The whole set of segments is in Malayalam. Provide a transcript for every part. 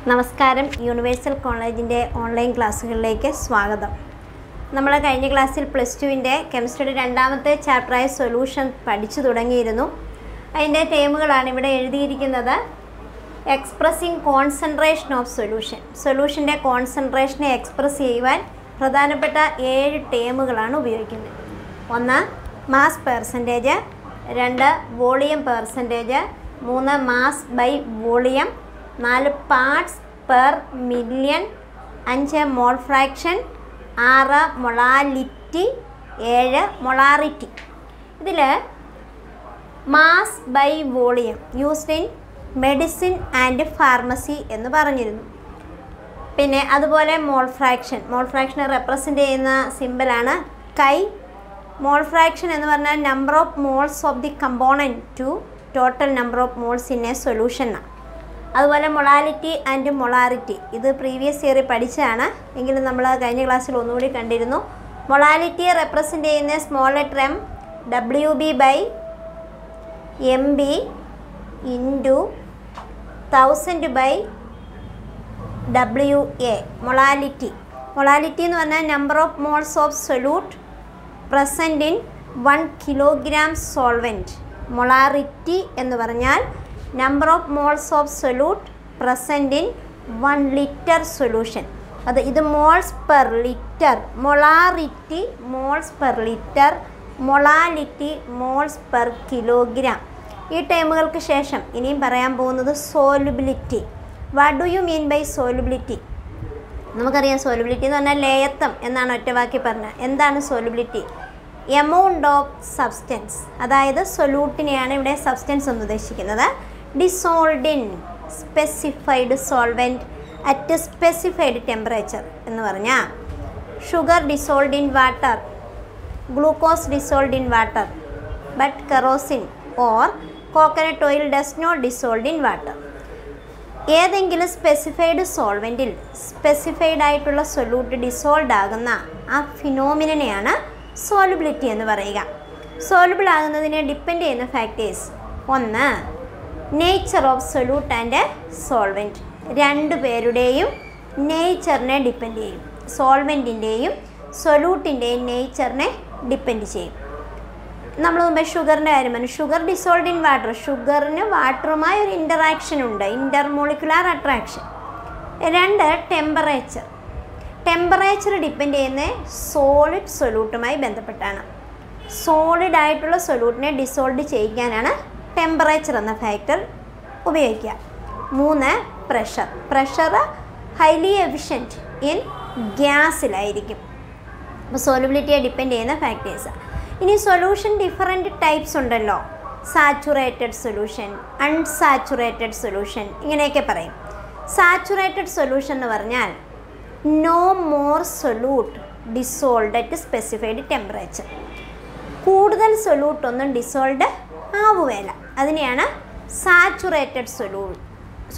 നമസ്കാരം. യൂണിവേഴ്സൽ കോളേജിൻ്റെ ഓൺലൈൻ ക്ലാസ്സുകളിലേക്ക് സ്വാഗതം. നമ്മൾ കഴിഞ്ഞ ക്ലാസ്സിൽ +2 കെമിസ്ട്രിയുടെ രണ്ടാമത്തെ ചാപ്റ്ററായ സൊല്യൂഷൻ പഠിച്ചു തുടങ്ങിയിരുന്നു. അതിൻ്റെ ടേമുകളാണ് ഇവിടെ എഴുതിയിരിക്കുന്നത്. Expressing concentration of solution. സൊല്യൂഷൻ്റെ കോൺസെൻട്രേഷനെ എക്സ്പ്രസ് ചെയ്യുവാൻ പ്രധാനപ്പെട്ട 7 ടേമുകളാണ് ഉപയോഗിക്കുന്നത്. 1 mass percentage, 2 volume percentage, 3 mass by volume, 4 parts per million, 5 mole fraction, 6 molality, 7 molarity. ഇതിൽ mass by volume used in medicine and pharmacy എന്ന് പറഞ്ഞിരുന്നു. പിന്നെ അതുപോലെ മോൾ ഫ്രാക്ഷനെ റെപ്രസെൻ്റ് ചെയ്യുന്ന സിമ്പിളാണ് കൈ. മോൾ ഫ്രാക്ഷൻ എന്ന് പറഞ്ഞാൽ number of moles of the component to total number of moles in a സൊല്യൂഷനാണ്. അതുപോലെ മൊളാലിറ്റി ആൻഡ് മൊളാറിറ്റി ഇത് പ്രീവിയസ് ഇയറിൽ പഠിച്ചതാണ്, എങ്കിലും നമ്മൾ കഴിഞ്ഞ ക്ലാസ്സിൽ ഒന്നുകൂടി കണ്ടിരുന്നു. മൊളാലിറ്റിയെ റെപ്രസെൻ്റ് ചെയ്യുന്ന small letter M, WB by MB into 1000 by WA. Molality എന്ന് പറഞ്ഞാൽ number of moles of solute present in 1 kilogram solvent. Molarity എന്ന് പറഞ്ഞാൽ number of moles of solute present in 1 litre solution. ഇത് moles per litre. Molarity moles per litre, molality moles per kilogram. ഈ ടേമുകൾക്ക് ശേഷം ഇനിയും പറയാൻ പോകുന്നത് solubility. What do you mean by solubility? നമുക്കറിയാം സോലുബിലിറ്റി എന്ന് പറഞ്ഞാൽ ലേയത്വം എന്നാണ് ഒറ്റവാക്കി പറഞ്ഞത്. എന്താണ് സോലുബിലിറ്റി? എമൗണ്ട് ഓഫ് സബ്സ്റ്റൻസ്, അതായത് സൊല്യൂട്ടിനെയാണ് ഇവിടെ സബ്സ്റ്റൻസ് എന്ന് ഉദ്ദേശിക്കുന്നത്. Dissolved in specified solvent at specified temperature എന്ന് പറഞ്ഞാൽ sugar dissolved in water, glucose dissolved in water, but kerosene or coconut oil does not dissolve in water. ഏതെങ്കിലും സ്പെസിഫൈഡ് സോൾവെൻറ്റിൽ സ്പെസിഫൈഡ് ആയിട്ടുള്ള സൊല്യൂട്ട് ഡിസോൾഡ് ആകുന്ന ആ ഫിനോമിനനെയാണ് സോലുബിലിറ്റി എന്ന് പറയുക. സോലുബിൾ ആകുന്നതിനെ ഡിപ്പെൻഡ് ചെയ്യുന്ന factors: 1 nature of solute and solvent. രണ്ടുപേരുടെയും നേച്ചറിനെ ഡിപ്പെൻഡ് ചെയ്യും. സോൾവെൻറ്റിൻ്റെയും സൊല്യൂട്ടിൻ്റെയും നേച്ചറിനെ ഡിപ്പെൻഡ് ചെയ്യും. നമ്മൾ മുമ്പ് ഷുഗറിൻ്റെ കാര്യം പറഞ്ഞു. Sugar dissolved in water. ഷുഗറിന് വാട്ടറുമായി ഒരു ഇൻ്ററാക്ഷൻ ഉണ്ട്, ഇൻ്റർമോളിക്കുലാർ അട്രാക്ഷൻ. 2 ടെമ്പറേച്ചർ ഡിപ്പെൻഡ് ചെയ്യുന്ന സോളിഡ് സൊല്യൂട്ടുമായി ബന്ധപ്പെട്ടാണ്. സോളിഡ് ആയിട്ടുള്ള സൊല്യൂട്ടിനെ ഡിസോൾവ് ചെയ്യിക്കാനാണ് ടെമ്പറേച്ചർ എന്ന ഫാക്ടർ ഉപയോഗിക്കുക. 3 പ്രഷർ ഹൈലി എഫിഷ്യൻറ്റ് ഇൻ ഗ്യാസിലായിരിക്കും. അപ്പോൾ സോലുബിലിറ്റിയെ ഡിപ്പെൻഡ് ചെയ്യുന്ന ഫാക്ടേഴ്സ്. ഇനി സൊല്യൂഷൻ ഡിഫറെൻറ്റ് ടൈപ്സ് ഉണ്ടല്ലോ. സാച്ചുറേറ്റഡ് സൊല്യൂഷൻ, അൺസാച്ചുറേറ്റഡ് സൊല്യൂഷൻ, ഇങ്ങനെയൊക്കെ പറയും. സാച്ചുറേറ്റഡ് സൊല്യൂഷൻ എന്ന് പറഞ്ഞാൽ no more solute dissolved at specified temperature. കൂടുതൽ സൊല്യൂട്ടൊന്നും ഡിസോൾഡ് ആവുകയില്ല. അതിനെയാണ് സാച്ചുറേറ്റഡ്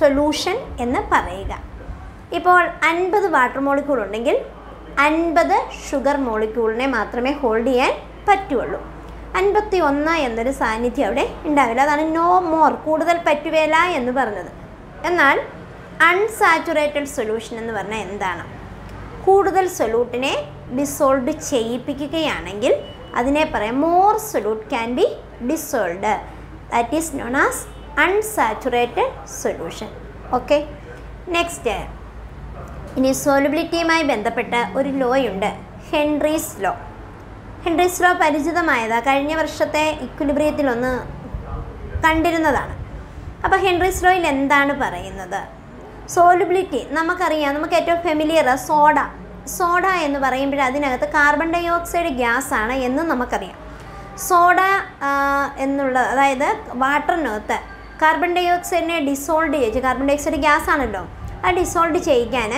സൊല്യൂഷൻ എന്ന് പറയുക. ഇപ്പോൾ 50 വാട്ടർ മോളിക്യൂൾ ഉണ്ടെങ്കിൽ 50 ഷുഗർ മോളിക്യൂളിനെ മാത്രമേ ഹോൾഡ് ചെയ്യാൻ പറ്റുള്ളൂ. 51 എന്നൊരു സാന്നിധ്യം അവിടെ ഉണ്ടാവില്ല. അതാണ് നോ മോർ, കൂടുതൽ പറ്റുകയില്ല എന്ന് പറഞ്ഞത്. എന്നാൽ അൺസാച്ചുറേറ്റഡ് സൊല്യൂഷൻ എന്ന് പറഞ്ഞാൽ എന്താണ്? കൂടുതൽ സൊല്യൂട്ടിനെ ഡിസോൾവ് ചെയ്യിപ്പിക്കുകയാണെങ്കിൽ അതിനെ പറയാം more solute can be dissolved. That is known as unsaturated solution. Okay, next. ഇനി സോലുബിലിറ്റിയുമായി ബന്ധപ്പെട്ട ഒരു ലോയുണ്ട്, ഹെൻറീസ് ലോ. ഹെൻറീസ് ലോ പരിചിതമായതാണ്, കഴിഞ്ഞ വർഷത്തെ ഇക്വിലിബ്രിയത്തിലൊന്ന് കണ്ടിരുന്നതാണ്. അപ്പോൾ ഹെൻറീസ് ലോയിൽ എന്താണ് പറയുന്നത്? സോലുബിലിറ്റി നമുക്കറിയാം, നമുക്ക് ഏറ്റവും ഫെമിലിയർ സോഡ എന്ന് പറയുമ്പോൾ അതിനകത്ത് കാർബൺ ഡൈ ഓക്സൈഡ് ഗ്യാസാണ് എന്ന് നമുക്കറിയാം. സോഡ എന്നുള്ളത്, അതായത് വാട്ടറിനകത്ത് കാർബൺ ഡൈ ഓക്സൈഡിനെ ഡിസോൾവ് ചെയ്യിച്ച്, കാർബൺ ഡൈ ഓക്സൈഡ് ഗ്യാസ് ആണല്ലോ, അത് ഡിസോൾവ് ചെയ്യിക്കാൻ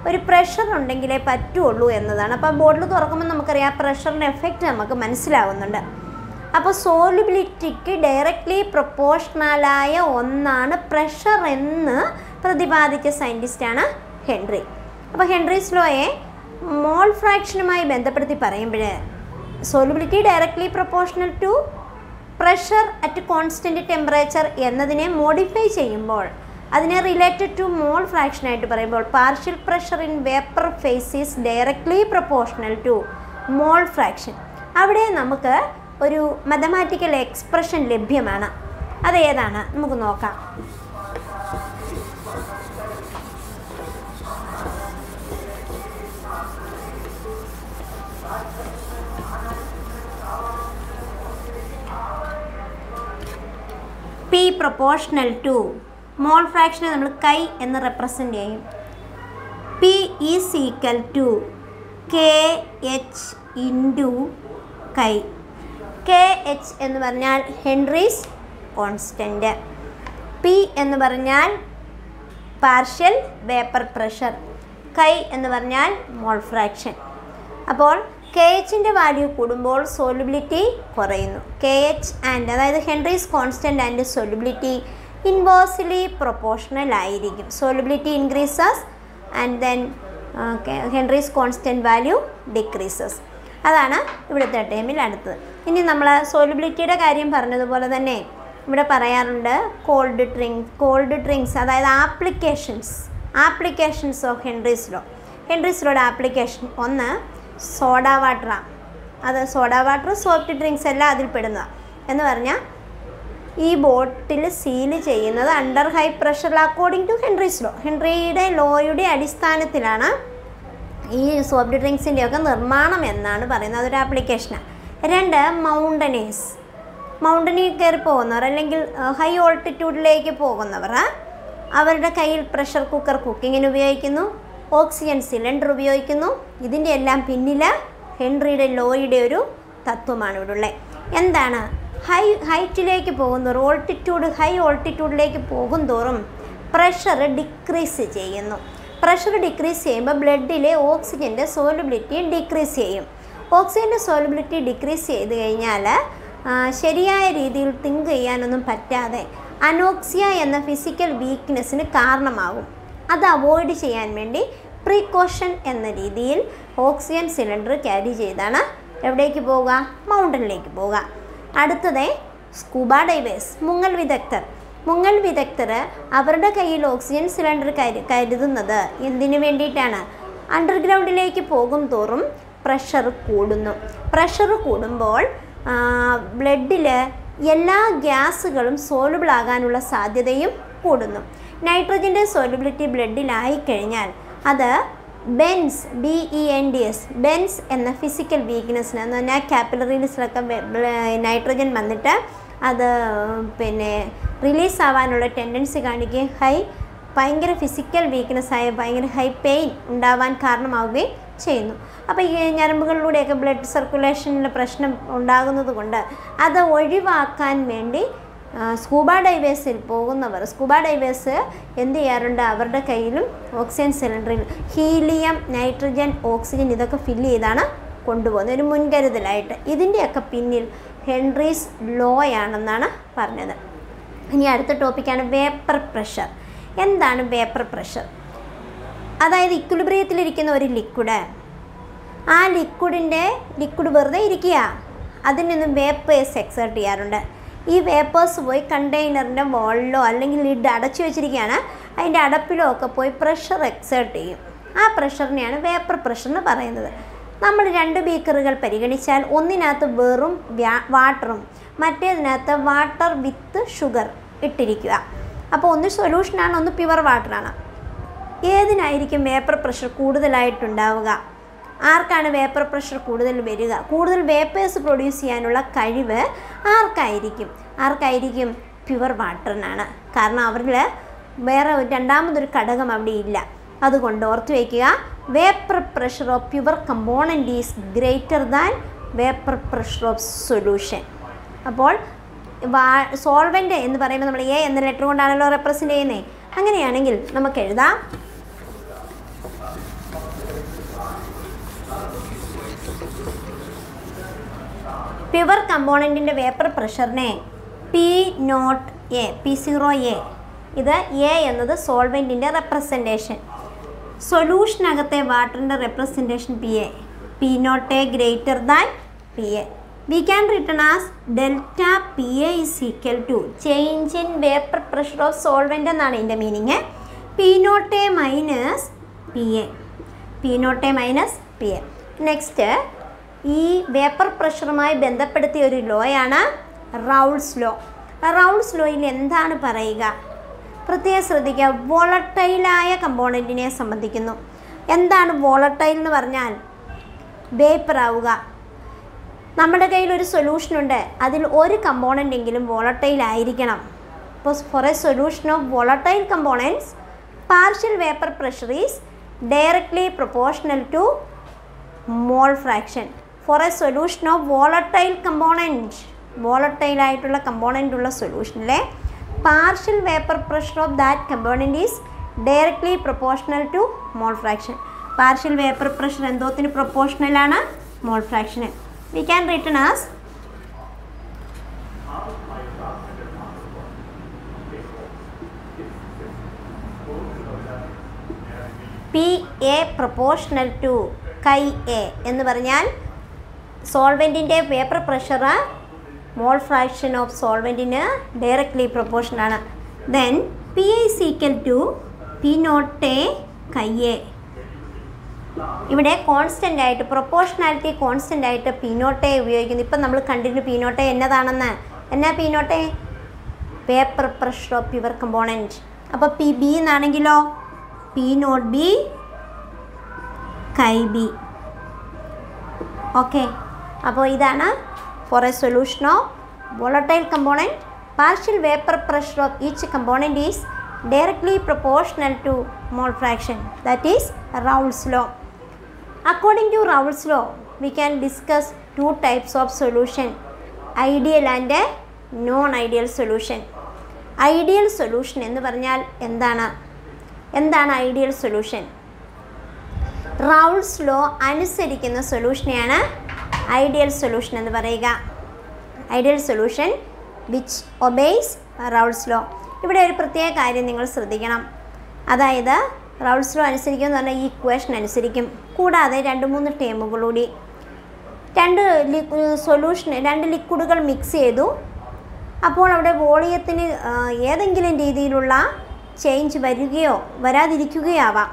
ഒരു പ്രഷർ ഉണ്ടെങ്കിലേ പറ്റുള്ളൂ എന്നതാണ്. അപ്പോൾ ബോട്ടിൽ തുറക്കുമ്പോൾ നമുക്കറിയാം പ്രഷറിൻ്റെ എഫക്റ്റ് നമുക്ക് മനസ്സിലാവുന്നുണ്ട്. അപ്പോൾ സോലുബിലിറ്റിക്ക് ഡയറക്റ്റ്ലി പ്രൊപ്പോർഷണലായ ഒന്നാണ് പ്രഷർ എന്ന് പ്രതിപാദിച്ച സയൻറ്റിസ്റ്റാണ് ഹെൻറി. അപ്പോൾ ഹെൻറീസ് ലോയെ മോൾ ഫ്രാക്ഷനുമായി ബന്ധപ്പെടുത്തി പറയുമ്പോൾ solubility directly proportional to pressure at constant temperature എന്നതിനെ മോഡിഫൈ ചെയ്യുമ്പോൾ അതിനെ റിലേറ്റഡ് ടു മോൾ ഫ്രാക്ഷൻ ആയിട്ട് പറയുമ്പോൾ partial pressure in vapour phase is directly proportional to mole fraction. അവിടെ നമുക്ക് ഒരു മാത്തമാറ്റിക്കൽ എക്സ്പ്രഷൻ ലഭ്യമാണ്. അതേതാണ് നമുക്ക് നോക്കാം. P പ്രൊപ്പോർഷണൽ ടു മോൾ ഫ്രാക്ഷനെ നമ്മൾ കൈ എന്ന് റെപ്രസെൻ്റ് ചെയ്യും. P is equal to KH into chi. KH എന്ന് പറഞ്ഞാൽ ഹെൻറീസ് കോൺസ്റ്റൻറ്റ്, P എന്ന് പറഞ്ഞാൽ പാർഷ്യൽ വേപ്പർ പ്രഷർ, കൈ എന്ന് പറഞ്ഞാൽ മോൾ ഫ്രാക്ഷൻ. അപ്പോൾ KHൻ്റെ വാല്യൂ കൂടുമ്പോൾ സോലുബിലിറ്റി കുറയുന്നു. KH ആൻഡ് അതായത് Henry's constant and solubility inversely proportional ആയിരിക്കും. Solubility increases and then Henry's constant value decreases. അതാണ് ഇവിടുത്തെ ടേമിൽ അടുത്തത്. ഇനി നമ്മൾ സോലുബിലിറ്റിയുടെ കാര്യം പറഞ്ഞതുപോലെ തന്നെ ഇവിടെ പറയാറുണ്ട് കോൾഡ് ഡ്രിങ്ക്സ് അതായത് applications of Henry's law. Henry's ലോയുടെ ആപ്ലിക്കേഷൻ ഒന്ന് സോഡാ വാട്ടറാണ്. അത് സോഡാ വാട്ടർ സോഫ്റ്റ് ഡ്രിങ്ക്സ് എല്ലാം അതിൽ പെടുന്നതാണ്. എന്ന് പറഞ്ഞാൽ ഈ ബോട്ടിൽ സീൽ ചെയ്യുന്നത് under high pressure according to Henry's law. ഹെൻറിയുടെ ലോയുടെ അടിസ്ഥാനത്തിലാണ് ഈ സോഫ്റ്റ് ഡ്രിങ്ക്സിൻ്റെയൊക്കെ നിർമ്മാണം എന്നാണ് പറയുന്നത്. അതൊരു ആപ്ലിക്കേഷനാണ്. രണ്ട്, മൗണ്ടനിൽ കയറി പോകുന്നവർ അല്ലെങ്കിൽ ഹൈ ഓൾട്ടിറ്റ്യൂഡിലേക്ക് പോകുന്നവർ അവരുടെ കയ്യിൽ പ്രഷർ കുക്കർ കുക്കിങ്ങിന് ഉപയോഗിക്കുന്നു, ഓക്സിജൻ സിലിണ്ടർ ഉപയോഗിക്കുന്നു. ഇതിൻ്റെ എല്ലാം പിന്നിൽ ഹെൻറിയുടെ ലോയുടെ ഒരു തത്വമാണ് ഇവിടെ ഉള്ളത്. എന്താണ്? ഹൈറ്റിലേക്ക് പോകുന്നതോറും ഹൈ ഓൾട്ടിറ്റ്യൂഡിലേക്ക് പോകും തോറും പ്രഷർ ഡിക്രീസ് ചെയ്യുന്നു. പ്രഷർ ഡിക്രീസ് ചെയ്യുമ്പോൾ ബ്ലഡിലെ ഓക്സിജൻ്റെ സോലുബിലിറ്റി ഡിക്രീസ് ചെയ്യും. ഓക്സിജൻ്റെ സോലുബിലിറ്റി ഡിക്രീസ് ചെയ്ത് കഴിഞ്ഞാൽ ശരിയായ രീതിയിൽ തിങ്ക് ചെയ്യാനൊന്നും പറ്റാതെ അനോക്സിയ എന്ന ഫിസിക്കൽ വീക്ക്നെസ്സിന് കാരണമാകും. അത് അവോയ്ഡ് ചെയ്യാൻ വേണ്ടി പ്രീക്കോഷൻ എന്ന രീതിയിൽ ഓക്സിജൻ സിലിണ്ടർ ക്യാരി ചെയ്താണ് എവിടേക്ക് പോവുക? മൗണ്ടനിലേക്ക് പോവുക. അടുത്തത് സ്കൂബ ഡൈവേഴ്സ്, മുങ്ങൽ വിദഗ്ധർ അവരുടെ കയ്യിൽ ഓക്സിജൻ സിലിണ്ടർ കരുതുന്നത് എന്തിനു വേണ്ടിയിട്ടാണ്? അണ്ടർഗ്രൗണ്ടിലേക്ക് പോകും തോറും പ്രഷർ കൂടുന്നു. പ്രഷർ കൂടുമ്പോൾ ബ്ലഡിൽ എല്ലാ ഗ്യാസുകളും സോലുബിൾ ആകാനുള്ള സാധ്യതയും കൂടുന്നു. നൈട്രജൻ്റെ സോലുബിലിറ്റി ബ്ലഡിലായിക്കഴിഞ്ഞാൽ അത് ബെൻസ് എന്ന ഫിസിക്കൽ വീക്ക്നെസ്സിന് എന്ന് പറഞ്ഞാൽ കാപ്പിലറീസിലൊക്കെ നൈട്രജൻ വന്നിട്ട് അത് റിലീസ് ആവാനുള്ള ടെൻഡൻസി കാണിക്കുകയും ഭയങ്കര ഫിസിക്കൽ വീക്ക്നെസ്സായ ഭയങ്കര ഹൈ പെയിൻ ഉണ്ടാവാൻ കാരണമാവുകയും ചെയ്യുന്നു. അപ്പോൾ ഈ ഞരമ്പുകളിലൂടെയൊക്കെ ബ്ലഡ് സർക്കുലേഷനിൽ പ്രശ്നം ഉണ്ടാകുന്നത് കൊണ്ട് അത് ഒഴിവാക്കാൻ വേണ്ടി സ്കൂബ ഡൈവേഴ്സ് എന്ത് ചെയ്യാറുണ്ട്? അവരുടെ കയ്യിലും ഓക്സിജൻ സിലിണ്ടറിൽ ഹീലിയം, നൈട്രജൻ, ഓക്സിജൻ ഇതൊക്കെ ഫില്ല് ചെയ്താണ് കൊണ്ടുപോകുന്നത് ഒരു മുൻകരുതലായിട്ട്. ഇതിൻ്റെയൊക്കെ പിന്നിൽ ഹെൻറീസ് ലോ ആണെന്നാണ് പറഞ്ഞത്. ഇനി അടുത്ത ടോപ്പിക്കാണ് വേപ്പർ പ്രഷർ. എന്താണ് വേപ്പർ പ്രഷർ? അതായത് ഇക്വിലിബ്രിയത്തിലിരിക്കുന്ന ഒരു ലിക്വിഡ്, ആ ലിക്വിഡ് വെറുതെ ഇരിക്കുക, അതിൽ നിന്നും വേപ്പേഴ്സ് എക്സേർട്ട് ചെയ്യാറുണ്ട്. ഈ വേപ്പേഴ്സ് പോയി കണ്ടെയ്നറിൻ്റെ വോളിലോ അല്ലെങ്കിൽ ലിഡ് അടച്ചു വെച്ചിരിക്കുകയാണ്, അതിൻ്റെ അടപ്പിലോ ഒക്കെ പോയി പ്രഷർ എക്സേർട്ട് ചെയ്യും. ആ പ്രഷറിനെയാണ് വേപ്പർ പ്രഷർ എന്ന് പറയുന്നത്. നമ്മൾ 2 ബീക്കറുകൾ പരിഗണിച്ചാൽ ഒന്നിനകത്ത് വെറും വാട്ടറും മറ്റേതിനകത്ത് വാട്ടർ വിത്ത് ഷുഗർ ഇട്ടിരിക്കുക. അപ്പോൾ ഒന്ന് സൊല്യൂഷനാണ്, ഒന്ന് പ്യുവർ വാട്ടറാണ്. ഏതിനായിരിക്കും വേപ്പർ പ്രഷർ കൂടുതലായിട്ടുണ്ടാവുക? ആർക്കാണ് വേപ്പർ പ്രഷർ കൂടുതൽ വരിക? കൂടുതൽ വേപ്പേഴ്സ് പ്രൊഡ്യൂസ് ചെയ്യാനുള്ള കഴിവ് ആർക്കായിരിക്കും? പ്യുവർ വാട്ടറിനാണ്. കാരണം അവരിൽ വേറെ രണ്ടാമതൊരു ഘടകം അവിടെ ഇല്ല. അതുകൊണ്ട് ഓർത്ത് വയ്ക്കുക, vapour pressure of pure component is greater than vapour pressure of solution. അപ്പോൾ സോൾവെൻ്റ് എന്ന് പറയുമ്പോൾ നമ്മൾ എ എന്ന ലെറ്റർ കൊണ്ടാണല്ലോ റെപ്രസെൻ്റ് ചെയ്യുന്നത്. അങ്ങനെയാണെങ്കിൽ നമുക്ക് എഴുതാം പ്യുവർ കമ്പോണൻറ്റിൻ്റെ വേപ്പർ പ്രഷറിനെ P0A ഇത് എ എന്നത് സോൾവെൻറ്റിൻ്റെ റെപ്രസെൻറ്റേഷൻ, സൊല്യൂഷനകത്തെ വാട്ടറിൻ്റെ representation P0A greater than PA. We can written as delta PA is equal to change in vapor pressure of solvent എന്നാണ് ഇതിൻ്റെ meaning. P naught A minus PA. P naught A minus PA. Next ഈ വേപ്പർ പ്രഷറുമായി ബന്ധപ്പെടുത്തിയ ഒരു ലോയാണ് റൗൾസ് ലോ. റൗൾസ് ലോയിൽ എന്താണ് പറയുക? പ്രത്യേകം ശ്രദ്ധിക്കുക, വോളട്ടൈലായ കമ്പോണൻറ്റിനെ സംബന്ധിക്കുന്നു. എന്താണ് വോളട്ടൈൽ എന്ന് പറഞ്ഞാൽ? വേപ്പർ ആവുക. നമ്മുടെ കയ്യിൽ ഒരു സൊല്യൂഷനുണ്ട്, അതിൽ ഒരു കമ്പോണൻ്റ് എങ്കിലും വോളട്ടൈൽ ആയിരിക്കണം. അപ്പോൾ for a solution of volatile components partial vapour pressure is directly proportional to mole fraction. For a solution of volatile component, volatile ആയിട്ടുള്ള കമ്പോണൻ്റ് ഉള്ള സൊല്യൂഷനിലെ partial vapour pressure of that component is directly proportional to mole fraction. Partial vapour pressure എന്തോത്തിന് പ്രൊപ്പോർഷണലാണ്? മോൾ ഫ്രാക്ഷന്. We can written as PA proportional to chi A എന്ന് പറഞ്ഞാൽ സോൾവെൻറ്റിൻ്റെ vapour pressure mole fraction of സോൾവെൻറ്റിന് ഡയറക്ട്ലി പ്രൊപ്പോർഷനാണ്. Then PA is equal to P naught A chi A. ഇവിടെ കോൺസ്റ്റൻ്റ് ആയിട്ട് പ്രൊപ്പോർഷണാലിറ്റി കോൺസ്റ്റൻ്റ് ആയിട്ട് P naught A ഉപയോഗിക്കുന്നു. ഇപ്പം നമ്മൾ കണ്ടിരുന്നു P naught A എന്നതാണെന്ന്. എന്നാ P naught A? Vapour pressure of pure component. അപ്പോൾ PB എന്നാണെങ്കിലോ P naught B chi B. Okay, അപ്പോൾ ഇതാണ് for a solution of volatile component, partial vapor pressure of each component is directly proportional to mole fraction. That is Raoult's law. According to Raoult's law, we can discuss two types of solution, ideal and a non-ideal solution. Ideal solution എന്ന് പറഞ്ഞാൽ എന്താണ് ഐഡിയൽ സൊല്യൂഷൻ? റൗൾട്ട്സ് ലോ അനുസരിക്കുന്ന സൊല്യൂഷനെയാണ് ഐഡിയൽ സൊല്യൂഷൻ എന്ന് പറയുക. Ideal solution which obeys Raoult's law. ഇവിടെ ഒരു പ്രത്യേക കാര്യം നിങ്ങൾ ശ്രദ്ധിക്കണം. അതായത് റൗൾട്ട്സ് ലോ അനുസരിക്കുമെന്ന് പറഞ്ഞാൽ ഈ ഇക്വേഷൻ അനുസരിക്കും. കൂടാതെ 2-3 ടേമുകളൂടി രണ്ട് ലിക്വിഡുകൾ മിക്സ് ചെയ്തു. അപ്പോൾ അവിടെ വോളിയത്തിന് ഏതെങ്കിലും രീതിയിലുള്ള ചേഞ്ച് വരികയോ വരാതിരിക്കുകയോ ആവാം.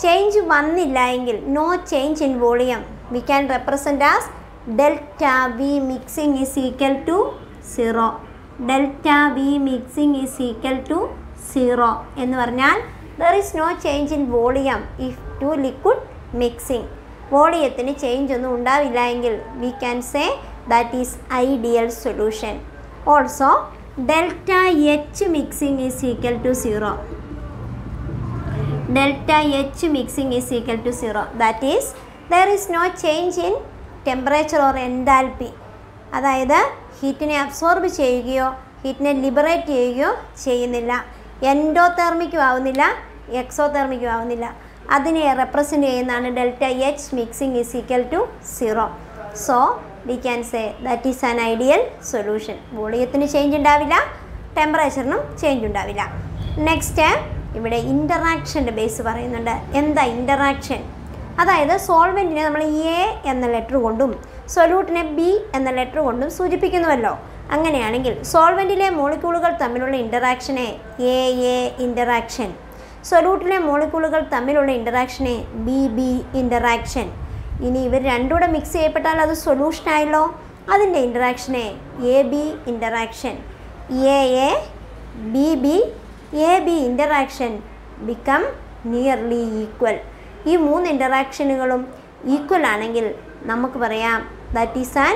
ചേഞ്ച് വന്നില്ല എങ്കിൽ no change in volume we can represent as delta V mixing is equal to 0. Delta V mixing is equal to 0 എന്ന് പറഞ്ഞാൽ there is no change in volume if two liquid mixing. വോളിയത്തിന് ചേഞ്ച് ഒന്നും ഉണ്ടാവില്ല എങ്കിൽ we can say that is ideal solution. Also delta H mixing is equal to 0. delta H mixing is equal to 0. That is, there is no change in temperature or enthalpy. അതായത് ഹീറ്റിനെ അബ്സോർബ് ചെയ്യുകയോ ഹീറ്റിനെ ലിബറേറ്റ് ചെയ്യുകയോ ചെയ്യുന്നില്ല. എൻഡോതെർമിക്കും ആവുന്നില്ല, എക്സോതെർമിക്കും ആവുന്നില്ല. അതിനെ റെപ്രസെൻ്റ് ചെയ്യുന്നതാണ് delta H mixing is equal to 0. So we can say that is an ideal solution. വോളിയത്തിന് ചേഞ്ച് ഉണ്ടാവില്ല, ടെമ്പറേച്ചറിനും ചേഞ്ച് ഉണ്ടാവില്ല. നെക്സ്റ്റ് ഇവിടെ ഇൻ്ററാക്ഷൻ്റെ ബേസ് പറയുന്നുണ്ട്. എന്താ ഇൻ്ററാക്ഷൻ? അതായത് സോൾവെൻറ്റിനെ നമ്മൾ എ എന്ന ലെറ്റർ കൊണ്ടും സൊല്യൂട്ടിനെ ബി എന്ന ലെറ്റർ കൊണ്ടും സൂചിപ്പിക്കുന്നുവല്ലോ. അങ്ങനെയാണെങ്കിൽ സോൾവെൻറ്റിലെ മോളിക്യൂളുകൾ തമ്മിലുള്ള ഇൻ്ററാക്ഷനെ എ ഇൻ്ററാക്ഷൻ, സൊല്യൂട്ടിലെ മോളിക്യൂളുകൾ തമ്മിലുള്ള ഇൻ്ററാക്ഷനെ ബി ഇൻ്ററാക്ഷൻ. ഇനി ഇവർ രണ്ടുകൂടെ മിക്സ് ചെയ്യപ്പെട്ടാൽ അത് സൊല്യൂഷനായല്ലോ. അതിൻ്റെ ഇൻ്ററാക്ഷനെ A B interaction. A B interaction become nearly equal. ഈ 3 ഇൻ്ററാക്ഷനുകളും ഈക്വൽ ആണെങ്കിൽ നമുക്ക് പറയാം that is an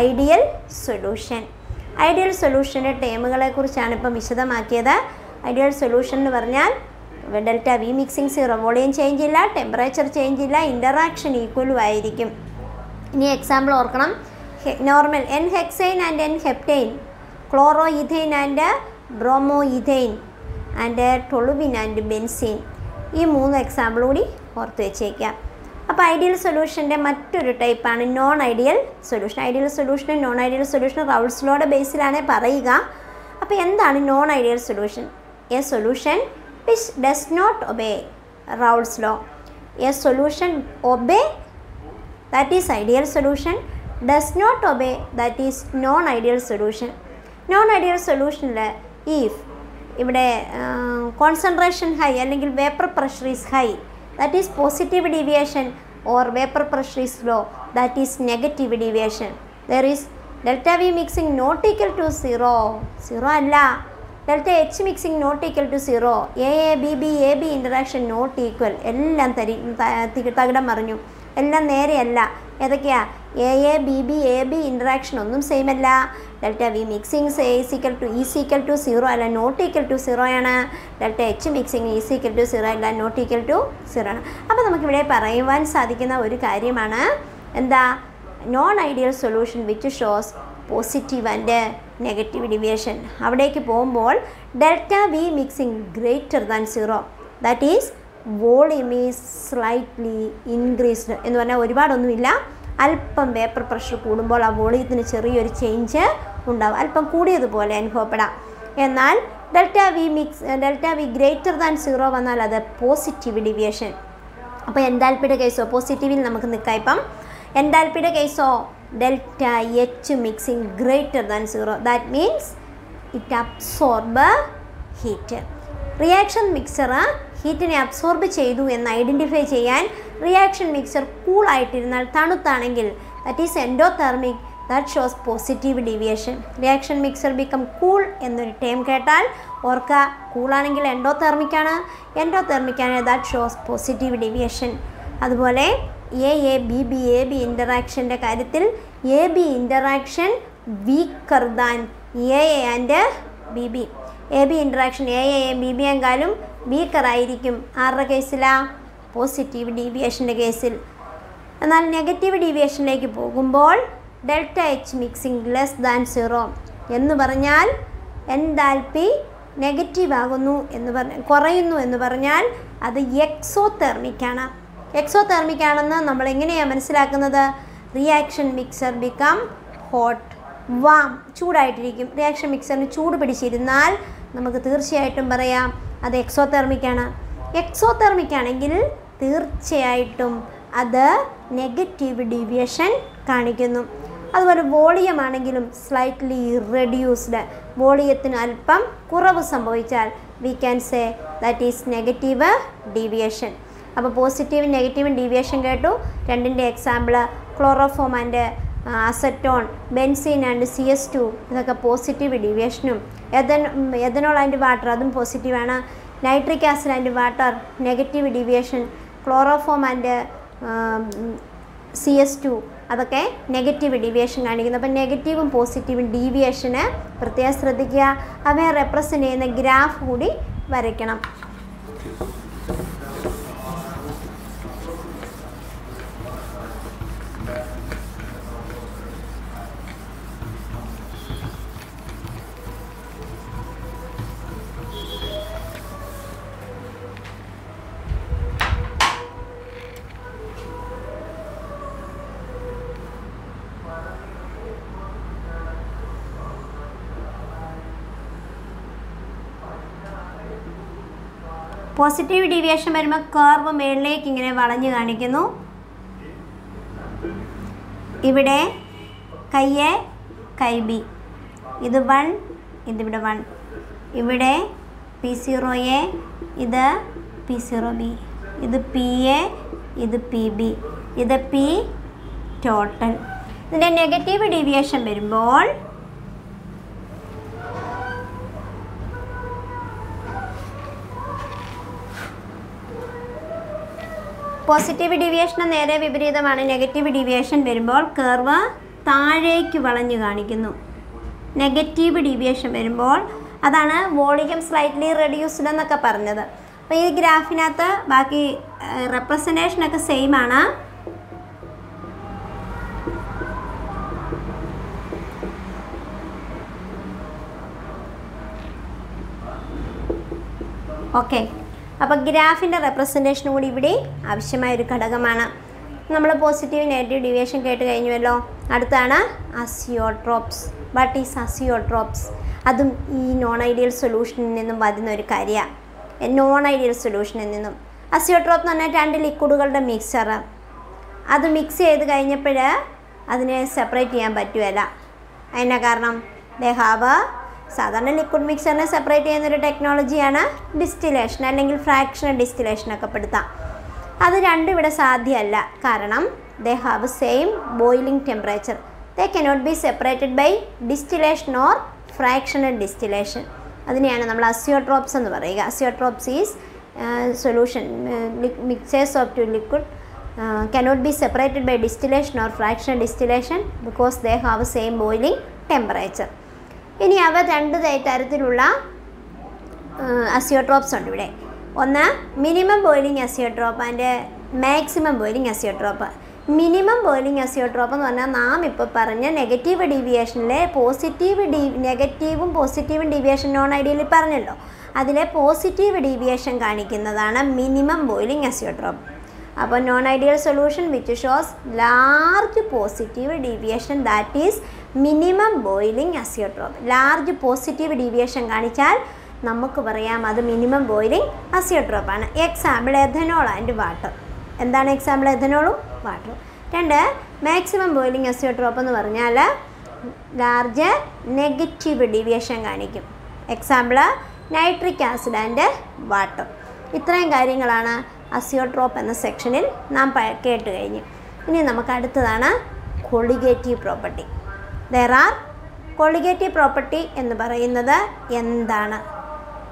ideal solution. Ideal സൊല്യൂഷൻ്റെ ടേമുകളെക്കുറിച്ചാണ് ഇപ്പം വിശദമാക്കിയത്. ഐഡിയൽ സൊല്യൂഷൻ എന്ന് പറഞ്ഞാൽ delta V mixing 0, volume change ഇല്ല, ടെമ്പറേച്ചർ ചേഞ്ച് ഇല്ല, ഇൻ്ററാക്ഷൻ ഈക്വലും ആയിരിക്കും. ഇനി എക്സാമ്പിൾ ഓർക്കണം. Normal n hexane and n heptane, chloroethane and bromoethane and toluene and benzene. ഈ 3 എക്സാമ്പിൾ കൂടി ഓർത്ത് വെച്ചേക്കാം. അപ്പോൾ ഐഡിയൽ സൊല്യൂഷൻ്റെ മറ്റൊരു ടൈപ്പാണ് നോൺ ഐഡിയൽ സൊല്യൂഷൻ. ഐഡിയൽ സൊല്യൂഷനും നോൺ ഐഡിയൽ സൊല്യൂഷനും റൗൾട്ട്സ് ലോയുടെ ബേസിലാണ് പറയുക. അപ്പോൾ എന്താണ് non ideal solution? A solution which does not obey Raoult's law. A solution obey, that is ideal solution. Does not obey that is non ideal solution. Non ideal സൊല്യൂഷനിൽ ഇഫ് ഇവിടെ കോൺസെൻട്രേഷൻ ഹൈ അല്ലെങ്കിൽ vapour pressure is high, that is positive deviation, or vapour pressure is low, that is negative deviation. There is delta V mixing not equal to 0, 0 അല്ല. Delta H mixing not equal to 0, A B interaction not equal, എല്ലാം തകിടം മറിഞ്ഞു, എല്ലാം നേരെയല്ല. ഏതൊക്കെയാ? എ ബി ഇൻറ്ററാക്ഷൻ ഒന്നും സെയിം അല്ല. Delta V mixing is equal to 0 അല്ല, നോട്ട് ഈക്വൽ ടു 0 ആണ്. Delta H mixing is equal to 0 അല്ല, നോട്ട് ഈക്വൽ ടു 0 ആണ്. അപ്പോൾ നമുക്കിവിടെ പറയുവാൻ സാധിക്കുന്ന ഒരു കാര്യമാണ് എന്താ? Non ideal solution which shows positive and negative deviation. അവിടേക്ക് പോകുമ്പോൾ delta V mixing greater than 0, that is volume is slightly increased എന്ന് പറഞ്ഞാൽ ഒരുപാടൊന്നുമില്ല, അല്പം വേപ്പർ പ്രഷർ കൂടുമ്പോൾ ആ വോളിയത്തിന് ചെറിയൊരു ചേഞ്ച് ഉണ്ടാവും, അല്പം കൂടിയതുപോലെ അനുഭവപ്പെടാം. എന്നാൽ ഡെൽറ്റ വി ഗ്രേറ്റർ ദാൻ 0 വന്നാൽ അത് പോസിറ്റീവ് ഡീവിയേഷൻ. അപ്പോൾ എൻതാൽപ്പിയുടെ കേസോ പോസിറ്റീവിൽ നമുക്ക് നിൽക്കാം. ഇപ്പം എൻതാൽപ്പിയുടെ കേസോ delta H mixing greater than 0, that means it absorb heat. Reaction mixer ഹീറ്റിനെ അബ്സോർബ് ചെയ്തു എന്ന് ഐഡൻറ്റിഫൈ ചെയ്യാൻ റിയാക്ഷൻ മിക്സർ കൂളായിട്ടിരുന്നാൽ, തണുത്താണെങ്കിൽ that is endothermic, that shows positive deviation. Reaction mixer become cool എന്നൊരു ടേം കേട്ടാൽ ഓർക്കുക, കൂളാണെങ്കിൽ എൻഡോതെർമിക്കാണ്, എൻഡോതെർമിക്കാണ്, ദാറ്റ് ഷോസ് പോസിറ്റീവ് ഡീവിയേഷൻ. അതുപോലെ എ ബി ഇൻറ്ററാക്ഷൻ്റെ കാര്യത്തിൽ A B interaction weaker than A and B B. A B interaction A B എങ്കാലും വീക്കറായിരിക്കും. ആരുടെ കേസിലാണ്? പോസിറ്റീവ് ഡീവിയേഷൻ്റെ കേസിൽ. എന്നാൽ നെഗറ്റീവ് ഡീവിയേഷനിലേക്ക് പോകുമ്പോൾ delta H mixing less than 0 എന്ന് പറഞ്ഞാൽ എൻതാൽപ്പി നെഗറ്റീവ് ആകുന്നു എന്ന് കുറയുന്നു എന്ന് പറഞ്ഞാൽ അത് എക്സോതെർമിക്കാണ്. എക്സോതെർമിക്കാണെന്ന് നമ്മൾ എങ്ങനെയാണ് മനസ്സിലാക്കുന്നത്? Reaction mixer become hot, warm, ചൂടായിട്ടിരിക്കും. റിയാക്ഷൻ മിക്സറിന് ചൂട് പിടിച്ചിരുന്നാൽ നമുക്ക് തീർച്ചയായിട്ടും പറയാം അത് എക്സോതെർമിക്കാണ്. എക്സോതെർമിക്കാണെങ്കിൽ തീർച്ചയായിട്ടും അത് നെഗറ്റീവ് ഡീവിയേഷൻ കാണിക്കുന്നു. അതുപോലെ വോളിയം ആണെങ്കിലും സ്ലൈറ്റ്ലി റെഡ്യൂസ്ഡ്, വോളിയത്തിന് അല്പം കുറവ് സംഭവിച്ചാൽ V can say that is negative deviation. അപ്പോൾ പോസിറ്റീവും നെഗറ്റീവും ഡീവിയേഷൻ കേട്ടു. രണ്ടിൻ്റെ example chloroform and acetone, benzene and CS2 ഇതൊക്കെ പോസിറ്റീവ് ഡീവിയേഷനും. എഥനോൾ ആൻഡ് വാട്ടർ അതും പോസിറ്റീവാണ്. Nitric acid and water negative deviation. Chloroform and CS2 അതൊക്കെ നെഗറ്റീവ് ഡീവിയേഷൻ കാണിക്കുന്നു. അപ്പോൾ നെഗറ്റീവും പോസിറ്റീവും ഡീവിയേഷന് പ്രത്യേകം ശ്രദ്ധിക്കുക. അവയെ റെപ്രസെൻ്റ് ചെയ്യുന്ന ഗ്രാഫ് കൂടി വരയ്ക്കണം. പോസിറ്റീവ് ഡീവിയേഷൻ വരുമ്പോൾ കർവ് മേളിലേക്ക് ഇങ്ങനെ വളഞ്ഞ് കാണിക്കുന്നു. ഇവിടെ കൈ എ കൈ ബി, ഇത് 1, ഇതിവിടെ 1, ഇവിടെ P0A, ഇത് P0B, ഇത് PA, ഇത് PB, ഇത് P ടോട്ടൽ. ഇതിൻ്റെ നെഗറ്റീവ് ഡീവിയേഷൻ വരുമ്പോൾ പോസിറ്റീവ് ഡീവിയേഷന് നേരെ വിപരീതമാണ്. നെഗറ്റീവ് ഡീവിയേഷൻ വരുമ്പോൾ കർവ് താഴേക്ക് വളഞ്ഞു കാണിക്കുന്നു. നെഗറ്റീവ് ഡീവിയേഷൻ വരുമ്പോൾ അതാണ് വോളിയം സ്ലൈറ്റ്ലി റെഡ്യൂസ്ഡ് എന്നൊക്കെ പറഞ്ഞത്. അപ്പോൾ ഈ ഗ്രാഫിനകത്ത് ബാക്കി റെപ്രസെൻറ്റേഷനൊക്കെ സെയിം ആണ്. ഓക്കെ, അപ്പോൾ ഗ്രാഫിൻ്റെ റെപ്രസെൻറ്റേഷനും കൂടി ഇവിടെ ആവശ്യമായൊരു ഘടകമാണ്. നമ്മൾ പോസിറ്റീവ് നെഗറ്റീവ് ഡീവിയേഷൻ കേട്ട് കഴിഞ്ഞുവല്ലോ. അടുത്താണ് അസിയോട്രോപ്സ്. What is azeotropes? അതും ഈ നോൺ ഐഡിയൽ സൊല്യൂഷനിൽ നിന്നും വരുന്ന ഒരു കാര്യമാണ്. നോൺ ഐഡിയൽ സൊല്യൂഷനിൽ നിന്നും അസിയോട്രോപ്പ് എന്ന് പറഞ്ഞാൽ 2 ലിക്വിഡുകളുടെ മിക്സർ. അത് മിക്സ് ചെയ്ത് കഴിഞ്ഞപ്പോൾ അതിനെ സെപ്പറേറ്റ് ചെയ്യാൻ പറ്റുകയില്ല. അതിൻ്റെ കാരണം ദേ ഹാവ് സാധാരണ ലിക്വിഡ് മിക്സറിനെ സെപ്പറേറ്റ് ചെയ്യുന്നൊരു ടെക്നോളജിയാണ് ഡിസ്റ്റിലേഷൻ അല്ലെങ്കിൽ ഫ്രാക്ഷണൽ ഡിസ്റ്റിലേഷനൊക്കെ പെടുത്താം. അത് രണ്ടും ഇവിടെ സാധ്യമല്ല. കാരണം they have same boiling temperature. They cannot be separated by distillation or fractional distillation. അതിനെയാണ് നമ്മൾ അസിയോട്രോപ്സ് എന്ന് പറയുക. Azeotropes is solution mixtures of two liquid cannot be separated by distillation or fractional distillation because they have same boiling temperature. ഇനി അവ രണ്ട് തരത്തിലുള്ള അസിയോട്രോപ്സ് ഉണ്ട് ഇവിടെ. ഒന്ന് minimum boiling azeotrope and maximum boiling azeotrope. Minimum boiling azeotrope എന്ന് പറഞ്ഞാൽ നാം ഇപ്പോൾ പറഞ്ഞ നെഗറ്റീവ് ഡീവിയേഷനിലെ നെഗറ്റീവും പോസിറ്റീവും ഡീവിയേഷൻ നോൺ ഐഡിയലി പറഞ്ഞല്ലോ, അതിലെ പോസിറ്റീവ് ഡീവിയേഷൻ കാണിക്കുന്നതാണ് മിനിമം ബോയിലിംഗ് അസിയോട്രോപ്പ്. അപ്പോൾ non ideal solution which shows large positive deviation that is minimum boiling azeotrope. Large positive deviation കാണിച്ചാൽ നമുക്ക് പറയാം അത് മിനിമം ബോയിലിംഗ് അസിയോട്രോപ്പാണ്. Example ethanol and water. എന്താണ് എക്സാമ്പിൾ? എഥനോളും വാട്ടറും. രണ്ട് മാക്സിമം ബോയിലിംഗ് അസിയോട്രോപ്പ് എന്ന് പറഞ്ഞാൽ ലാർജ് നെഗറ്റീവ് ഡീവിയേഷൻ കാണിക്കും. Example nitric acid and water. ഇത്രയും കാര്യങ്ങളാണ് അസിയോട്രോപ്പ് എന്ന സെക്ഷനിൽ നാം കേട്ട് കഴിഞ്ഞു. ഇനി നമുക്ക് അടുത്തതാണ് colligative property. There are colligative property എന്ന് പറയുന്നത് എന്താണ്?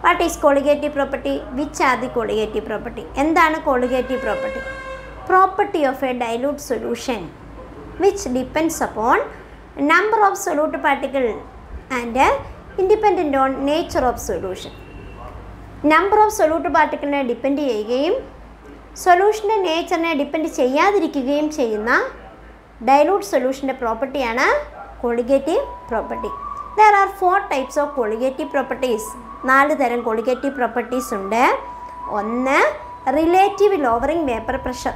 What is colligative property? Which are the colligative property? എന്താണ് colligative property? Property of a dilute solution which depends upon number of solute particle and independent on nature of solution. Number of solute പാർട്ടിക്കിളിനെ ഡിപ്പെൻഡ് ചെയ്യുകയും സൊല്യൂഷൻ്റെ നേച്ചറിനെ ഡിപ്പെൻഡ് ചെയ്യാതിരിക്കുകയും ചെയ്യുന്ന ഡൈലൂട്ട് സൊല്യൂഷൻ്റെ പ്രോപ്പർട്ടിയാണ് colligative property. There are 4 types of colligative properties. 4 തരം കൊളിഗേറ്റീവ് പ്രോപ്പർട്ടീസ് ഉണ്ട്. ഒന്ന് relative lowering vapour pressure.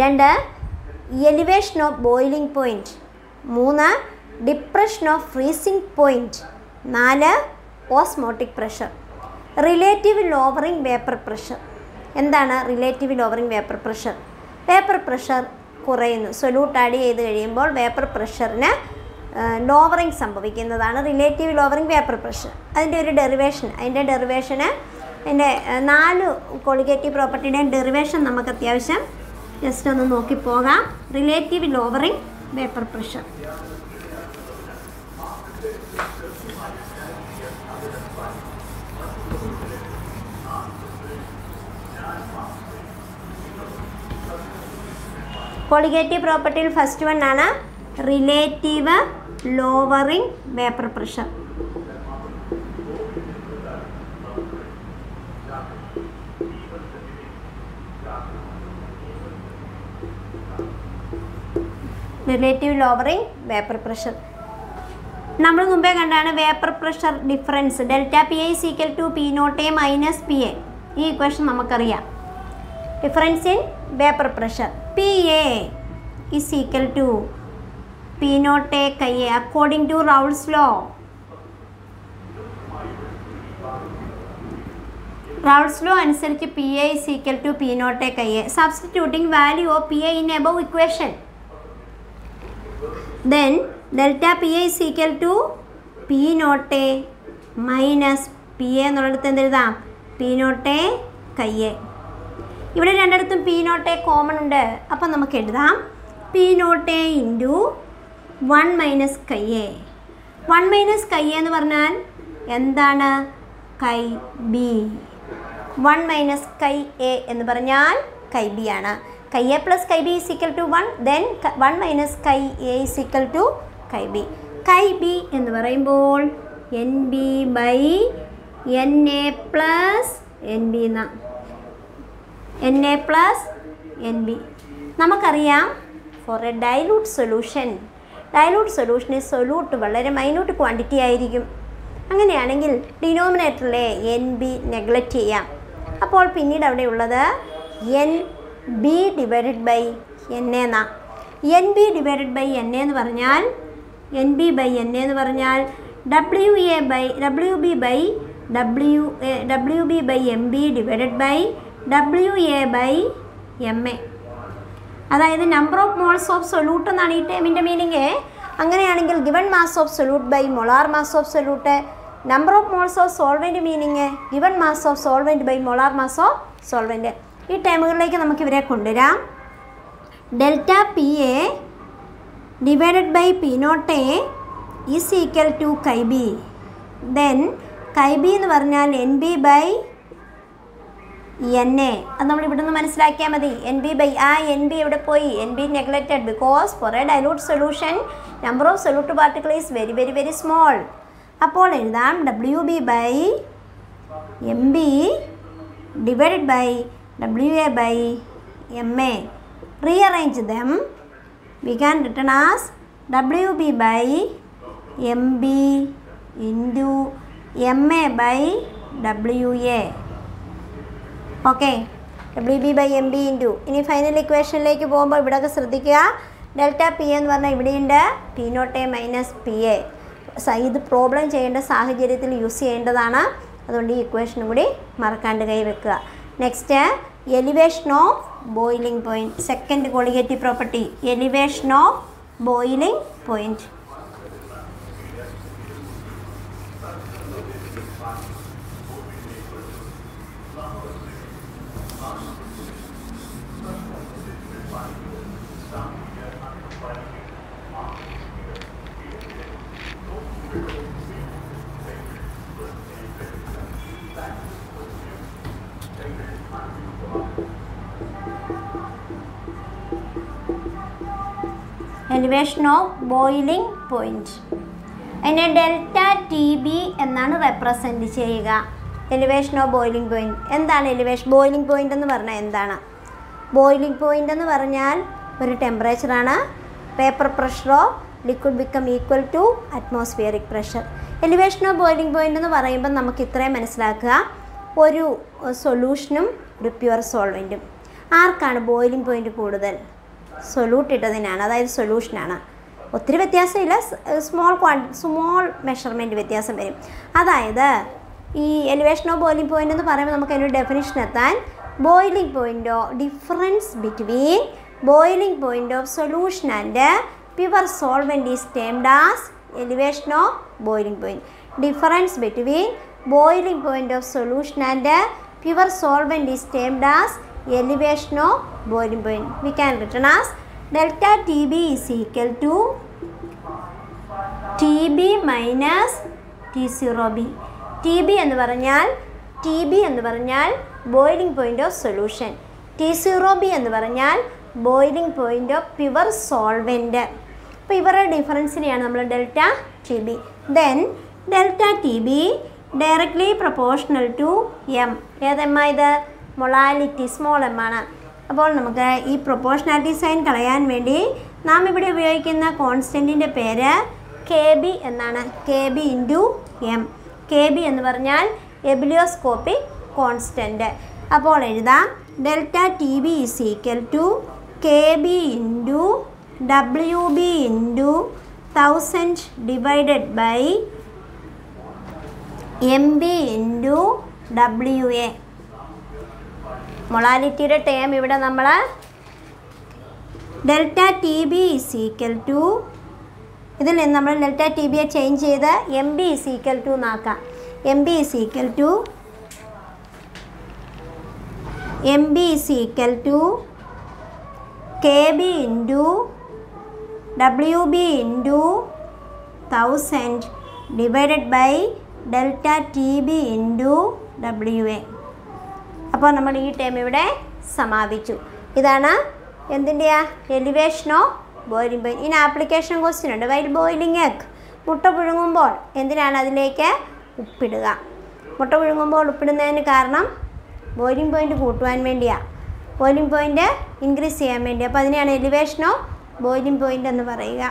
2 elevation of boiling point. 3 depression of freezing point. 4 osmotic pressure. Relative lowering vapour pressure. എന്താണ് relative lowering vapour pressure? Vapour pressure കുറയുന്നു. സൊല്യൂട്ട് ആഡ് ചെയ്ത് കഴിയുമ്പോൾ വേപ്പർ പ്രഷറിന് ലോവറിംഗ് സംഭവിക്കുന്നതാണ് റിലേറ്റീവ് ലോവറിംഗ് വേപ്പർ പ്രഷർ. അതിൻ്റെ ഒരു ഡെറിവേഷൻ, അതിൻ്റെ 4 കൊളിഗേറ്റീവ് പ്രോപ്പർട്ടിയുടെയും ഡെറിവേഷൻ നമുക്ക് അത്യാവശ്യം ജസ്റ്റ് ഒന്ന് നോക്കിപ്പോകാം. Relative lowering vapour pressure. Colligative പ്രോപ്പർട്ടിയിൽ ഫസ്റ്റ് വൺ ആണ് relative lowering vapour pressure. Relative lowering vapour pressure നമ്മൾ മുമ്പേ കണ്ടാണ്. Vapour pressure difference delta P I equal to P not A minus P A. ഈ ഇക്വേഷൻ നമുക്കറിയാം. Difference in vapour pressure P A is equal to P not A chi A according to Raoult's law. Raoult's law അനുസരിച്ച് P A is equal to P not A chi A. Substituting value of P A in above equation. then delta pi is equal to p naught a minus p a എന്നുള്ളിടത്ത് എന്തെഴുതാം? p naught a chi a. ഇവിടെ രണ്ടിടത്തും p naught a കോമൺ ഉണ്ട്. അപ്പം നമുക്ക് എഴുതാം p naught a into 1 minus chi a. 1 minus chi a എന്ന് പറഞ്ഞാൽ എന്താണ്? chi b. 1 minus chi a എന്ന് പറഞ്ഞാൽ chi b ആണ്. chi a plus chi b is equal to 1, then 1 minus chi a is equal to chi b. chi b എന്ന് പറയുമ്പോൾ nb by na plus nb എന്നാ. na plus nb. നമുക്കറിയാം ഫോർ എ ഡൈലൂട്ട് സൊല്യൂഷന് സൊല്യൂട്ട് വളരെ മൈന്യൂട്ട് ക്വാണ്ടിറ്റി ആയിരിക്കും. അങ്ങനെയാണെങ്കിൽ ഡിനോമിനേറ്ററിലെ nb നെഗ്ലക്റ്റ് ചെയ്യാം. അപ്പോൾ പിന്നീട് അവിടെ ഉള്ളത് b ഡിവൈഡഡ് ബൈ എൻ എന്നാ. N B divided by N എന്ന് പറഞ്ഞാൽ nb ബൈ എൻ എന്ന് പറഞ്ഞാൽ wb by mb divided by wa by ma. അതായത് number of moles of solute എന്നാണ് ഈ ടേമിൻ്റെ മീനിങ്. അങ്ങനെയാണെങ്കിൽ given mass of solute by molar mass of solute. Number of moles of solvent meaning given mass of solvent by molar mass of solvent. ഈ ടേമുകളിലേക്ക് നമുക്ക് ഇവരെ കൊണ്ടുവരാം. Delta P A divided by P not A is equal to chi B. Then chi B എന്ന് പറഞ്ഞാൽ N B by N A. അത് നമ്മൾ ഇവിടെ നിന്ന് മനസ്സിലാക്കിയാൽ മതി. എൻ ബി ബൈ ആ എൻ ബി എവിടെ പോയി? N B neglected because for a dilute solution number of solute particle is very very very small. അപ്പോൾ എഴുതാം W B by M B divided by W A by M A. Rearrange them we can written as W B by M B into M A by W A. Okay, W B by M B into. ഇനി ഫൈനൽ ഇക്വേഷനിലേക്ക് പോകുമ്പോൾ ഇവിടെയൊക്കെ ശ്രദ്ധിക്കുക. ഡെൽറ്റ പി എന്ന് പറഞ്ഞാൽ ഇവിടെയുണ്ട് P not A minus P A. ഇത് പ്രോബ്ലം ചെയ്യേണ്ട സാഹചര്യത്തിൽ യൂസ് ചെയ്യേണ്ടതാണ്. അതുകൊണ്ട് ഈ ഇക്വേഷനും കൂടി മറക്കാണ്ട് കൈ വെക്കുക. Next elevation of boiling point. Second colligative property elevation of boiling point. Elevation of boiling point. അതിനെ ഡെൽറ്റ ടി ബി എന്നാണ് റെപ്രസെൻറ്റ് ചെയ്യുക. Elevation of boiling point. എന്താണ് ബോയിലിംഗ് പോയിൻ്റ് എന്ന് പറഞ്ഞാൽ എന്താണ്? ബോയിലിംഗ് പോയിൻ്റ് എന്ന് പറഞ്ഞാൽ ഒരു ടെമ്പറേച്ചറാണ്. പേപ്പർ പ്രഷറോ liquid become equal to atmospheric pressure. Elevation of boiling point എന്ന് പറയുമ്പോൾ നമുക്ക് ഇത്രയും മനസ്സിലാക്കുക. ഒരു സൊല്യൂഷനും ഒരു പ്യുവർ സോൾവെൻറ്റും. ആർക്കാണ് ബോയിലിംഗ് പോയിൻ്റ് കൂടുതൽ? സൊല്യൂട്ട് ഇട്ടതിനാണ്, അതായത് സൊല്യൂഷനാണ്. ഒത്തിരി വ്യത്യാസമില്ല, സ്മോൾ മെഷർമെൻറ്റ് വ്യത്യാസം വരും. അതായത് ഈ എലിവേഷൻ ഓഫ് ബോയിലിംഗ് പോയിൻ്റ് എന്ന് പറയുമ്പോൾ നമുക്ക് അതിനൊരു ഡെഫിനിഷൻ എത്താൻ boiling point difference between boiling point of solution and pure solvent is termed as elevation of boiling point. Difference between boiling point of solution and pure solvent is termed as elevation of boiling point. We can written as delta TB is equal to TB minus T0B. TB എന്ന് പറഞ്ഞാൽ boiling point of solution. T0B എന്ന് പറഞ്ഞാൽ boiling point of pure solvent. അപ്പോൾ ഇവരുടെ ഡിഫറൻസിനെയാണ് നമ്മൾ delta T B. Then delta T B directly proportional to M. ഏത് എം ഇത്? മൊളാലിറ്റി, സ്മോൾ എം ആണ്. അപ്പോൾ നമുക്ക് ഈ പ്രൊപ്പോർഷണാലിറ്റി സൈൻ കളയാൻ വേണ്ടി നാം ഇവിടെ ഉപയോഗിക്കുന്ന കോൺസ്റ്റൻറ്റിൻ്റെ പേര് കെ ബി എന്നാണ്. K B into M. K B എന്ന് പറഞ്ഞാൽ എബിലിയോസ്കോപ്പിക് കോൺസ്റ്റൻറ്റ്. അപ്പോൾ എഴുതാം delta T B is equal to K B into W B into 1000 divided by M B into W A. മൊളാലിറ്റിയുടെ ടേം ഇവിടെ നമ്മൾ delta T B is equal to, ഇതിൽ നിന്ന് നമ്മൾ ഡെൽറ്റ ടി ബിയെ ചേഞ്ച് ചെയ്ത് M B is equal to എന്നാക്കാം. M B is equal to K B into W B into 1000 divided by delta T B into W A. അപ്പോൾ നമ്മൾ ഈ ടേം ഇവിടെ സമാപിച്ചു. ഇതാണ് എന്തിൻ്റെയാ? Elevation of boiling point. ഇനി ആപ്ലിക്കേഷൻ ക്വസ്റ്റ്യൻ ഉണ്ട്. വൈൽ ബോയിലിംഗ് എഗ്, മുട്ട പുഴുങ്ങുമ്പോൾ എന്തിനാണ് അതിലേക്ക് ഉപ്പിടുക? മുട്ട പുഴുങ്ങുമ്പോൾ ഉപ്പിടുന്നതിന് കാരണം ബോയിലിംഗ് പോയിൻറ്റ് കൂട്ടുവാൻ വേണ്ടിയാണ്, ബോയിലിംഗ് പോയിൻറ്റ് ഇൻക്രീസ് ചെയ്യാൻ വേണ്ടി. അപ്പോൾ അതിനെയാണ് എലിവേഷൻ ഓഫ് ബോയിലിംഗ് പോയിൻ്റ് എന്ന് പറയുക.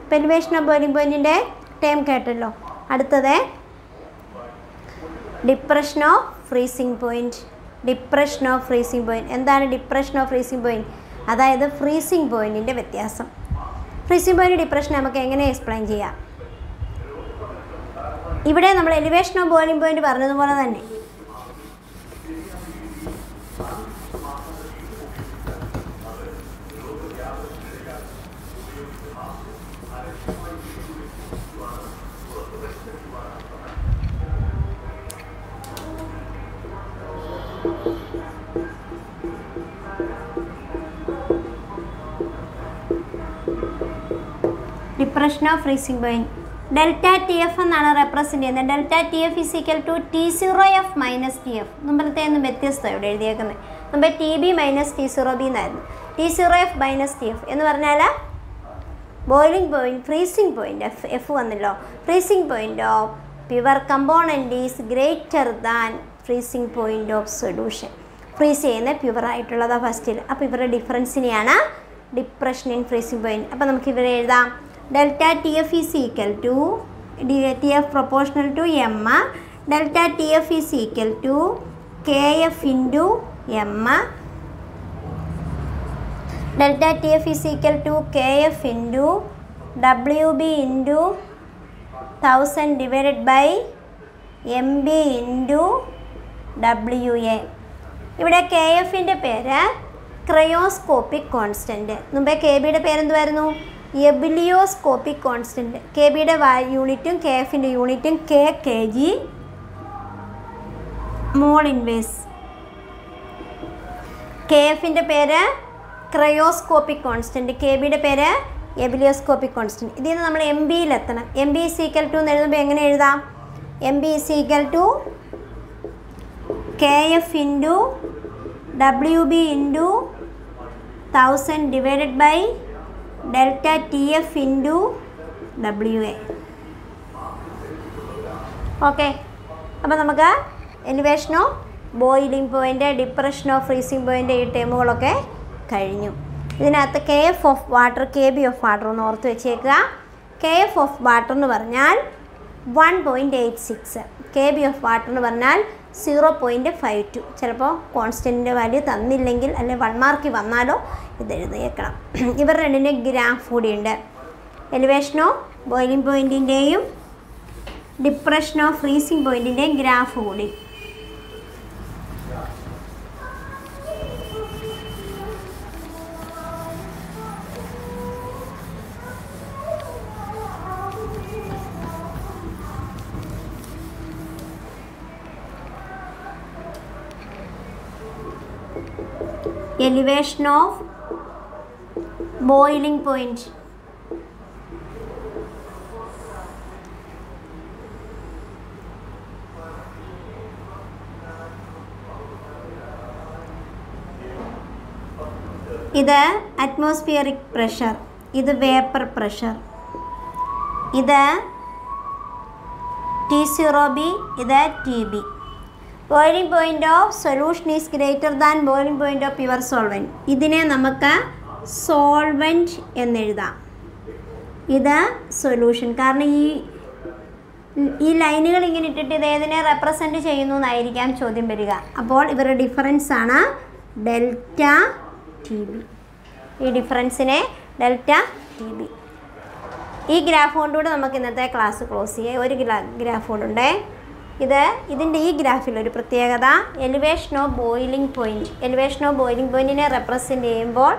അപ്പോൾ എലിവേഷൻ ഓഫ് ബോയിലിംഗ് പോയിൻറ്റിൻ്റെ ടേം കേട്ടല്ലോ. അടുത്തത് depression of freezing point. Depression of freezing point. എന്താണ് ഡിപ്രഷൻ ഓഫ് ഫ്രീസിംഗ് പോയിൻറ്റ്? അതായത് ഫ്രീസിംഗ് പോയിൻറ്റിൻ്റെ വ്യത്യാസം. ഫ്രീസിംഗ് പോയിൻറ്റ് ഡിപ്രഷൻ നമുക്ക് എങ്ങനെ എക്സ്പ്ലെയിൻ ചെയ്യാം? ഇവിടെ നമ്മൾ എലിവേഷൻ ഓഫ് ബോയിലിംഗ് പോയിൻറ്റ് പറഞ്ഞതുപോലെ തന്നെ depression of freezing point. Delta T F എന്നാണ് റെപ്രസെൻറ്റ് ചെയ്യുന്നത്. Delta T F is equal to T0F minus T F. മുമ്പത്തെ ഒന്നും വ്യത്യസ്തം ഇവിടെ എഴുതിയേക്കുന്നത്. മുമ്പേ TB മൈനസ് T0B എന്നായിരുന്നു. T0F മൈനസ് ടി എഫ് എന്ന് പറഞ്ഞാൽ boiling point freezing point F വന്നല്ലോ. Freezing point of pure component is greater than freezing point of solution. Freeze ചെയ്യുന്ന പ്യുവർ ആയിട്ടുള്ളതാണ് ഫസ്റ്റിൽ. അപ്പോൾ ഇവരുടെ ഡിഫറൻസിനെയാണ് ഡിപ്രഷൻ ഇൻ ഫ്രീസിംഗ് പോയിൻറ്റ്. അപ്പോൾ നമുക്ക് ഇവരെ എഴുതാം. Delta T F is equal to T F proportional to M. Delta T F is equal to KF into M. Delta T F is equal to KF into WB into 1000 divided by MB into WA. ഇവിടെ KFൻ്റെ പേര് ക്രയോസ്കോപ്പിക് കോൺസ്റ്റൻറ്റ്. മുമ്പേ KB പേരെന്തുമായിരുന്നു? Ebullioscopic constant. KB യൂണിറ്റും KFൻ്റെ യൂണിറ്റും kg മോൾ ഇൻവേഴ്സ്. KFൻ്റെ പേര് ക്രയോസ്കോപ്പിക് കോൺസ്റ്റൻറ്റ്, KB പേര് എബിലിയോസ്കോപ്പിക് കോൺസ്റ്റൻറ്റ്. ഇതിൽ നിന്ന് നമ്മൾ MBയിലെത്തണം. MB ഈസ് ഈക്വൽ ടു എന്ന് എഴുതുമ്പോൾ എങ്ങനെ എഴുതാം? MB is equal to KF into WB into 1000 divided by delta TF into WA. Okay, അപ്പോൾ നമുക്ക് എലിവേഷനോ ബോയിലിംഗ് പോയിൻ്റ്, ഡിപ്രഷനോ ഫ്രീസിംഗ് പോയിൻ്റ് ഈ ടേമുകളൊക്കെ കഴിഞ്ഞു. ഇതിനകത്ത് KF of water, KB of water ഒന്ന് ഓർത്ത് വെച്ചേക്കുക. KF ഓഫ് വാട്ടർ എന്ന് പറഞ്ഞാൽ 1.86, KB ഓഫ് വാട്ടർ എന്ന് പറഞ്ഞാൽ 0.52. ചിലപ്പോൾ കോൺസ്റ്റൻറ്റിൻ്റെ വാല്യൂ തന്നില്ലെങ്കിൽ അല്ലെങ്കിൽ 1 മാർക്ക് വന്നാലോ ഇത് എഴുതിയേക്കണം. ഇവർ രണ്ടിൻ്റെ ഗ്രാഫ് കൂടിയുണ്ട്. എലിവേഷനോ ബോയിലിംഗ് പോയിൻറ്റിൻ്റെയും ഡിപ്രഷനോ ഫ്രീസിംഗ് പോയിൻറ്റിൻ്റെയും ഗ്രാഫ് കൂടി. Elevation of boiling point. ഇത് അറ്റ്മോസ്ഫിയറിക് പ്രഷർ, ഇത് വേപ്പർ പ്രഷർ, ഇത് T0B, ഇത് TB. Boiling point of solution is greater than boiling point of pure solvent. ഇതിനെ നമുക്ക് സോൾവെൻറ്റ് എന്നെഴുതാം. ഇത് സൊല്യൂഷൻ. കാരണം ഈ ലൈനുകൾ ഇങ്ങനെ ഇട്ടിട്ട് ഇത് ഏതിനെ റെപ്രസെൻറ്റ് ചെയ്യുന്നു എന്നായിരിക്കാം ചോദ്യം വരിക. അപ്പോൾ ഇവരുടെ ഡിഫറൻസ് ആണ് ഡെൽറ്റ TB. ഈ ഡിഫറൻസിനെ ഡെൽറ്റ TB. ഈ ഗ്രാഫ് കൊണ്ടുകൂടെ നമുക്ക് ഇന്നത്തെ ക്ലാസ് ക്ലോസ് ചെയ്യാം. ഒരു ഗ്രാഫ് കൊണ്ടുണ്ടേ. ഇതിൻ്റെ ഈ ഗ്രാഫിലൊരു പ്രത്യേകത, elevation of boiling point. Elevation of boiling പോയിൻറ്റിനെ റെപ്രസെൻറ്റ് ചെയ്യുമ്പോൾ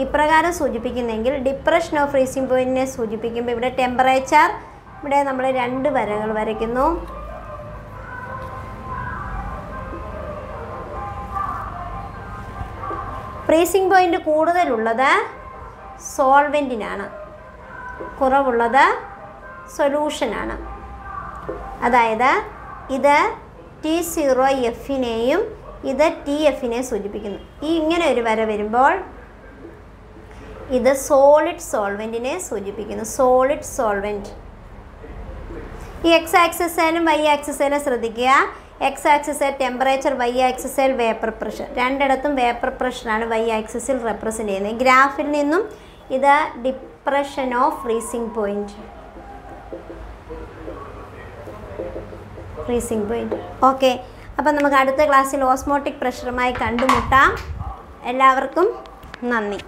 ഇപ്രകാരം സൂചിപ്പിക്കുന്നെങ്കിൽ ഡിപ്രഷൻ ഓഫ് ഫ്രീസിംഗ് പോയിൻറ്റിനെ സൂചിപ്പിക്കുമ്പോൾ ഇവിടെ ടെമ്പറേച്ചർ, ഇവിടെ നമ്മൾ 2 വരകൾ വരയ്ക്കുന്നു. ഫ്രീസിംഗ് പോയിൻറ്റ് കൂടുതലുള്ളത് സോൾവെൻറ്റിനാണ്, കുറവുള്ളത് സൊല്യൂഷനാണ്. അതായത് ഇത് T0Fനെയും ഇത് TFനെ സൂചിപ്പിക്കുന്നു. ഇങ്ങനെ ഒരു വര വരുമ്പോൾ ഇത് സോളിഡ് സോൾവെൻറ്റിനെ സൂചിപ്പിക്കുന്നു. Solid solvent. ഈ എക്സ് ആക്സിസിലും വൈ ആക്സിസിലും ശ്രദ്ധിക്കുക. എക്സ് ആക്സിസിൽ ടെമ്പറേച്ചർ, വൈ ആക്സിസിൽ വേപ്പർ പ്രഷർ. രണ്ടിടത്തും വേപ്പർ പ്രഷറാണ് വൈ ആക്സിസിൽ റെപ്രസെൻറ്റ് ചെയ്യുന്നത്. ഗ്രാഫിൽ നിന്നും ഇത് depression of freezing point. Freezing point. Okay, അപ്പം നമുക്ക് അടുത്ത ക്ലാസ്സിൽ ഓസ്മോട്ടിക് പ്രഷറുമായി കണ്ടുമുട്ടാം. എല്ലാവർക്കും നന്ദി.